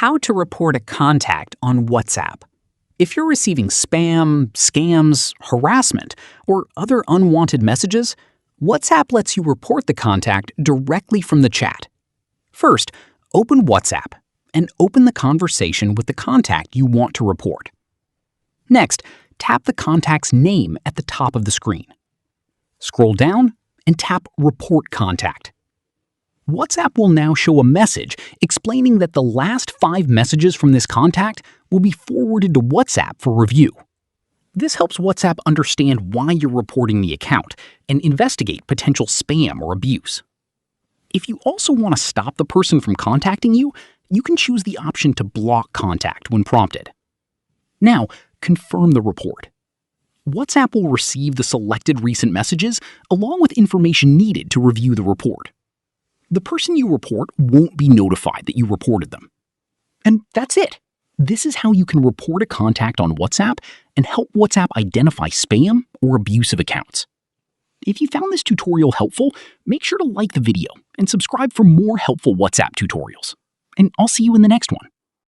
How to report a contact on WhatsApp. If you're receiving spam, scams, harassment, or other unwanted messages, WhatsApp lets you report the contact directly from the chat. First, open WhatsApp and open the conversation with the contact you want to report. Next, tap the contact's name at the top of the screen. Scroll down and tap Report Contact. WhatsApp will now show a message explaining that the last 5 messages from this contact will be forwarded to WhatsApp for review. This helps WhatsApp understand why you're reporting the account and investigate potential spam or abuse. If you also want to stop the person from contacting you, you can choose the option to block contact when prompted. Now, confirm the report. WhatsApp will receive the selected recent messages along with information needed to review the report. The person you report won't be notified that you reported them. And that's it. This is how you can report a contact on WhatsApp and help WhatsApp identify spam or abusive accounts. If you found this tutorial helpful, make sure to like the video and subscribe for more helpful WhatsApp tutorials. And I'll see you in the next one.